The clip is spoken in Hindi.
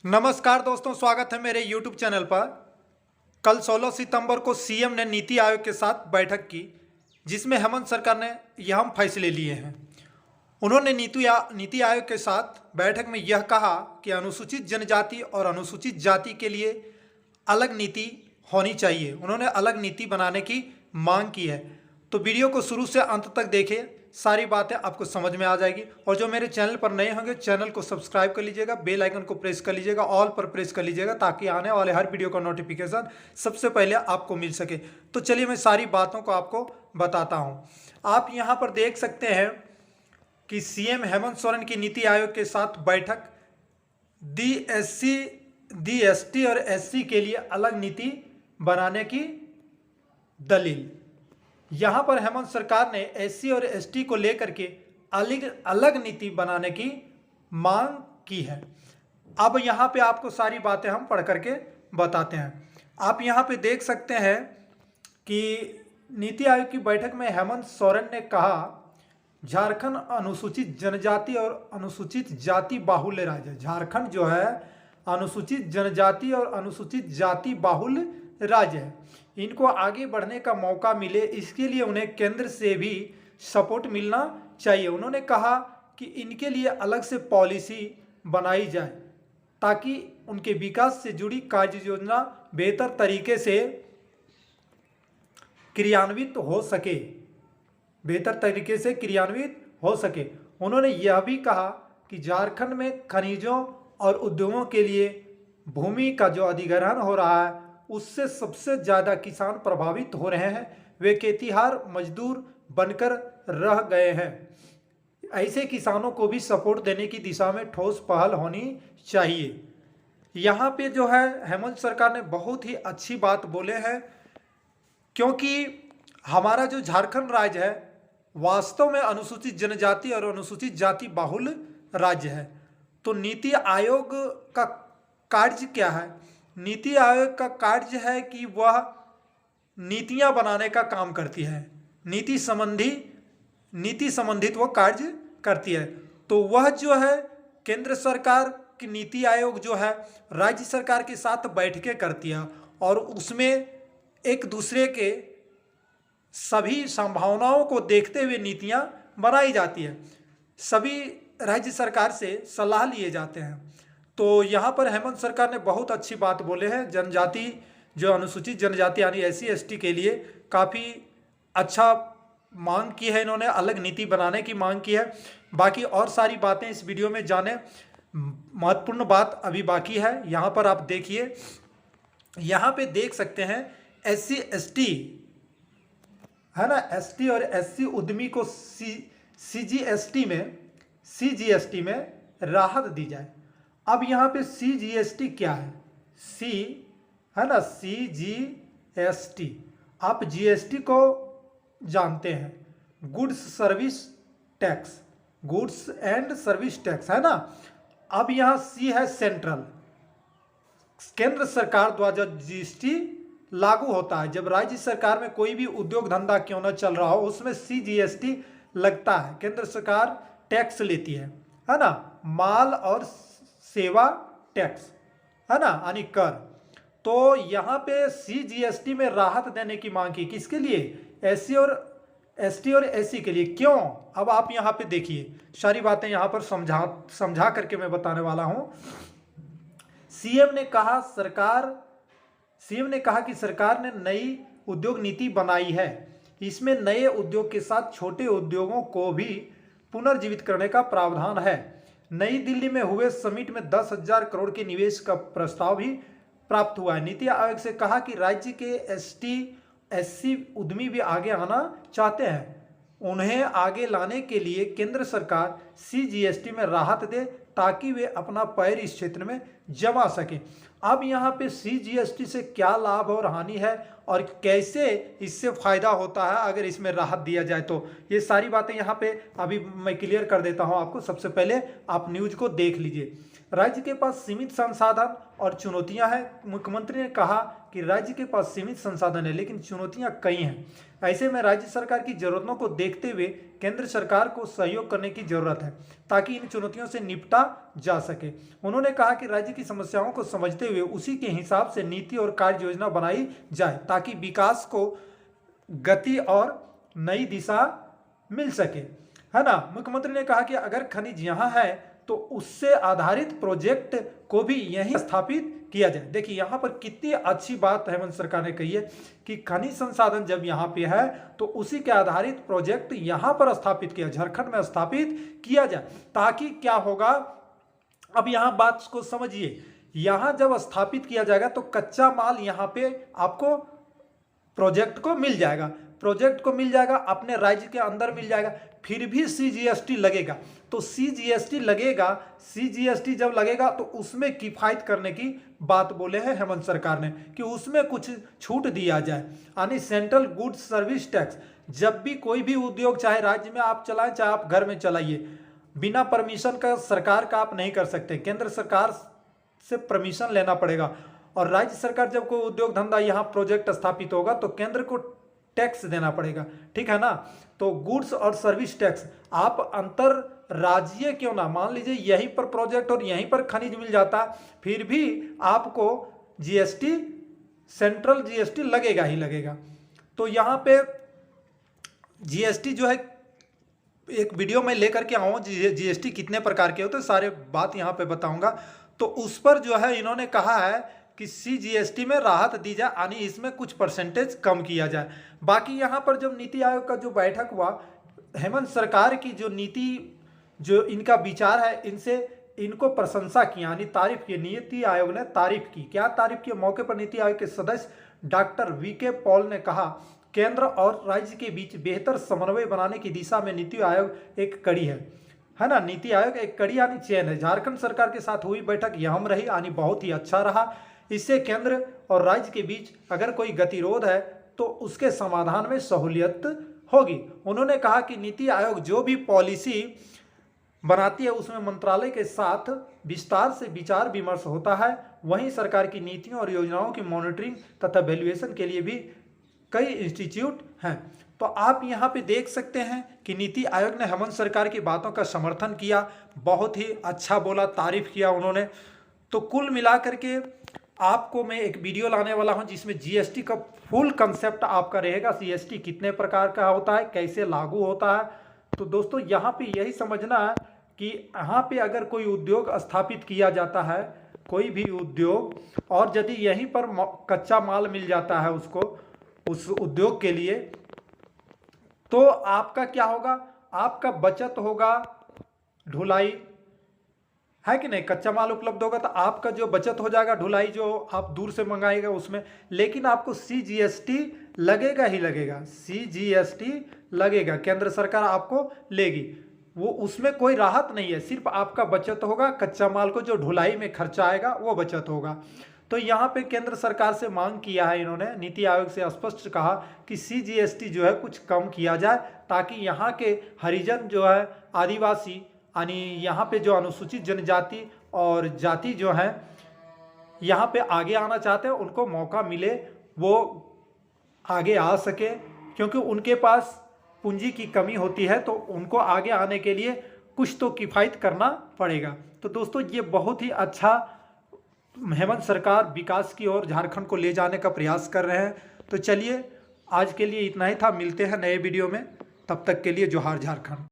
नमस्कार दोस्तों, स्वागत है मेरे YouTube चैनल पर। कल 16 सितंबर को सीएम ने नीति आयोग के साथ बैठक की, जिसमें हेमंत सरकार ने यह हम फैसले लिए हैं। उन्होंने नीति आयोग के साथ बैठक में यह कहा कि अनुसूचित जनजाति और अनुसूचित जाति के लिए अलग नीति होनी चाहिए। उन्होंने अलग नीति बनाने की मांग की है। तो वीडियो को शुरू से अंत तक देखें, सारी बातें आपको समझ में आ जाएगी। और जो मेरे चैनल पर नए होंगे, चैनल को सब्सक्राइब कर लीजिएगा, बेल आइकन को प्रेस कर लीजिएगा, ऑल पर प्रेस कर लीजिएगा, ताकि आने वाले हर वीडियो का नोटिफिकेशन सबसे पहले आपको मिल सके। तो चलिए मैं सारी बातों को आपको बताता हूँ। आप यहाँ पर देख सकते हैं कि सीएम हेमंत सोरेन की नीति आयोग के साथ बैठक, दी एसटी और एससी के लिए अलग नीति बनाने की दलील। यहाँ पर हेमंत सरकार ने एससी और एसटी को लेकर के अलग नीति बनाने की मांग की है। अब यहाँ पे आपको सारी बातें हम पढ़ करके बताते हैं। आप यहाँ पे देख सकते हैं कि नीति आयोग की बैठक में हेमंत सोरेन ने कहा, झारखंड अनुसूचित जनजाति और अनुसूचित जाति बाहुल्य राज्य है। झारखंड जो है अनुसूचित जनजाति और अनुसूचित जाति बाहुल्य राज्य है। इनको आगे बढ़ने का मौका मिले, इसके लिए उन्हें केंद्र से भी सपोर्ट मिलना चाहिए। उन्होंने कहा कि इनके लिए अलग से पॉलिसी बनाई जाए, ताकि उनके विकास से जुड़ी कार्य योजना बेहतर तरीके से क्रियान्वित हो सके। उन्होंने यह भी कहा कि झारखंड में खनिजों और उद्योगों के लिए भूमि का जो अधिग्रहण हो रहा है, उससे सबसे ज़्यादा किसान प्रभावित हो रहे हैं। वे खेतिहर मजदूर बनकर रह गए हैं। ऐसे किसानों को भी सपोर्ट देने की दिशा में ठोस पहल होनी चाहिए। यहाँ पे जो है हेमंत सरकार ने बहुत ही अच्छी बात बोले हैं, क्योंकि हमारा जो झारखंड राज्य है वास्तव में अनुसूचित जनजाति और अनुसूचित जाति बाहुल्य राज्य है। तो नीति आयोग का कार्य क्या है? नीति आयोग का कार्य है कि वह नीतियां बनाने का काम करती है, नीति संबंधित वह कार्य करती है। तो वह जो है केंद्र सरकार की नीति आयोग जो है राज्य सरकार के साथ बैठकें करती है, और उसमें एक दूसरे के सभी संभावनाओं को देखते हुए नीतियां बनाई जाती है। सभी राज्य सरकार से सलाह लिए जाते हैं। तो यहाँ पर हेमंत सरकार ने बहुत अच्छी बात बोले हैं। जनजाति जो अनुसूचित जनजाति यानी एससी एसटी के लिए काफ़ी अच्छा मांग की है, इन्होंने अलग नीति बनाने की मांग की है। बाकी और सारी बातें इस वीडियो में जाने, महत्वपूर्ण बात अभी बाकी है। यहाँ पर आप देखिए, यहाँ पे देख सकते हैं एससी एसटी है ना, एसटी और एससी उद्यमी को सीजीएसटी में राहत दी जाए। अब यहाँ पे सीजीएसटी क्या है? सी है ना, सीजीएसटी, आप जीएसटी को जानते हैं, गुड्स एंड सर्विस टैक्स है ना। अब यहाँ सी है सेंट्रल, केंद्र सरकार द्वारा जीएसटी लागू होता है। जब राज्य सरकार में कोई भी उद्योग धंधा क्यों न चल रहा हो, उसमें सीजीएसटी लगता है। केंद्र सरकार टैक्स लेती है ना, माल और सेवा टैक्स है ना, यानी कर। तो यहाँ पे सीजीएसटी में राहत देने की मांग की, किसके लिए? एससी और एसटी और एससी के लिए। क्यों? अब आप यहाँ पे देखिए, सारी बातें यहाँ पर समझा करके मैं बताने वाला हूँ। सीएम ने कहा कि सरकार ने नई उद्योग नीति बनाई है। इसमें नए उद्योग के साथ छोटे उद्योगों को भी पुनर्जीवित करने का प्रावधान है। नई दिल्ली में हुए समिट में 10,000 करोड़ के निवेश का प्रस्ताव भी प्राप्त हुआ है। नीति आयोग से कहा कि राज्य के एसटी एससी उद्यमी भी आगे आना चाहते हैं। उन्हें आगे लाने के लिए केंद्र सरकार सीजीएसटी में राहत दे, ताकि वे अपना पैर इस क्षेत्र में जमा सकें। अब यहाँ पे सीजीएसटी से क्या लाभ और हानि है और कैसे इससे फ़ायदा होता है अगर इसमें राहत दिया जाए, तो ये सारी बातें यहाँ पे अभी मैं क्लियर कर देता हूँ आपको। सबसे पहले आप न्यूज़ को देख लीजिए। राज्य के पास सीमित संसाधन और चुनौतियां हैं। मुख्यमंत्री ने कहा कि राज्य के पास सीमित संसाधन है लेकिन चुनौतियां कई हैं। ऐसे में राज्य सरकार की जरूरतों को देखते हुए केंद्र सरकार को सहयोग करने की जरूरत है ताकि इन चुनौतियों से निपटा जा सके। उन्होंने कहा कि राज्य की समस्याओं को समझते हुए उसी के हिसाब से नीति और कार्य योजना बनाई जाए ताकि विकास को गति और नई दिशा मिल सके, है ना। मुख्यमंत्री ने कहा कि अगर खनिज यहाँ है तो उससे आधारित प्रोजेक्ट को भी यहीं स्थापित किया जाए। देखिए यहाँ पर कितनी अच्छी बात हेमंत सरकार ने कही है कि खनिज संसाधन जब यहाँ पे है तो उसी के आधारित प्रोजेक्ट यहाँ पर स्थापित किया, झारखंड में स्थापित किया जाए ताकि क्या होगा। अब यहाँ बात को समझिए, यहाँ जब स्थापित किया जाएगा तो कच्चा माल यहाँ पे आपको प्रोजेक्ट को मिल जाएगा, अपने राज्य के अंदर मिल जाएगा। फिर भी CGST लगेगा, तो CGST लगेगा, CGST जब लगेगा तो उसमें किफायत करने की बात बोले हैं हेमंत सरकार ने कि उसमें कुछ छूट दिया जाए, यानी सेंट्रल गुड्स सर्विस टैक्स। जब भी कोई भी उद्योग चाहे राज्य में आप चलाएं चाहे आप घर में चलाइए, बिना परमिशन का सरकार का आप नहीं कर सकते, केंद्र सरकार से परमिशन लेना पड़ेगा। और राज्य सरकार जब कोई उद्योग धंधा यहाँ प्रोजेक्ट स्थापित होगा तो केंद्र को टैक्स देना पड़ेगा, ठीक है ना। तो गुड्स और सर्विस टैक्स आप अंतर राज्य क्यों ना, मान लीजिए यहीं पर प्रोजेक्ट और यहीं पर खनिज मिल जाता, फिर भी आपको GST, सेंट्रल GST लगेगा ही लगेगा। तो यहाँ पे GST जो है एक वीडियो में लेकर के आऊँ, GST कितने प्रकार के होते हैं सारे बात यहाँ पे बताऊंगा। तो उस पर जो है इन्होंने कहा है कि CGST में राहत दी जाए, यानी इसमें कुछ परसेंटेज कम किया जाए। बाकी यहाँ पर जब नीति आयोग का जो बैठक हुआ, हेमंत सरकार की जो नीति, जो इनका विचार है, इनको प्रशंसा की, यानी तारीफ की। नीति आयोग ने तारीफ की। क्या तारीफ की? मौके पर नीति आयोग के सदस्य डॉक्टर VK पॉल ने कहा, केंद्र और राज्य के बीच बेहतर समन्वय बनाने की दिशा में नीति आयोग एक कड़ी है ना। नीति आयोग एक कड़ी यानी चेन है। झारखंड सरकार के साथ हुई बैठक अहम रही, यानी बहुत ही अच्छा रहा। इससे केंद्र और राज्य के बीच अगर कोई गतिरोध है तो उसके समाधान में सहूलियत होगी। उन्होंने कहा कि नीति आयोग जो भी पॉलिसी बनाती है उसमें मंत्रालय के साथ विस्तार से विचार विमर्श होता है। वहीं सरकार की नीतियों और योजनाओं की मॉनिटरिंग तथा वैल्यूएशन के लिए भी कई इंस्टीट्यूट हैं। तो आप यहाँ पे देख सकते हैं कि नीति आयोग ने हेमंत सरकार की बातों का समर्थन किया, बहुत ही अच्छा बोला, तारीफ किया उन्होंने। तो कुल मिलाकर के आपको मैं एक वीडियो लाने वाला हूं जिसमें GST का फुल कंसेप्ट आपका रहेगा। GST कितने प्रकार का होता है, कैसे लागू होता है। तो दोस्तों यहाँ पे यही समझना है कि यहाँ पे अगर कोई उद्योग स्थापित किया जाता है, कोई भी उद्योग, और यदि यहीं पर कच्चा माल मिल जाता है उसको, उस उद्योग के लिए, तो आपका क्या होगा, आपका बचत होगा, ढुलाई है कि नहीं, कच्चा माल उपलब्ध होगा तो आपका जो बचत हो जाएगा, ढुलाई जो आप दूर से मंगाएगा उसमें। लेकिन आपको CGST लगेगा ही लगेगा, CGST लगेगा, केंद्र सरकार आपको लेगी, वो उसमें कोई राहत नहीं है, सिर्फ आपका बचत होगा, कच्चा माल को जो ढुलाई में खर्चा आएगा वो बचत होगा। तो यहाँ पे केंद्र सरकार से मांग किया है इन्होंने, नीति आयोग से स्पष्ट कहा कि CGST जो है कुछ कम किया जाए ताकि यहाँ के हरिजन जो है, आदिवासी, यानी यहाँ पे जो अनुसूचित जनजाति और जाति जो है यहाँ पे आगे आना चाहते हैं उनको मौका मिले, वो आगे आ सके, क्योंकि उनके पास पूंजी की कमी होती है तो उनको आगे आने के लिए कुछ तो किफ़ायत करना पड़ेगा। तो दोस्तों ये बहुत ही अच्छा हेमंत सरकार विकास की ओर झारखंड को ले जाने का प्रयास कर रहे हैं। तो चलिए आज के लिए इतना ही था, मिलते हैं नए वीडियो में, तब तक के लिए जोहार झारखंड।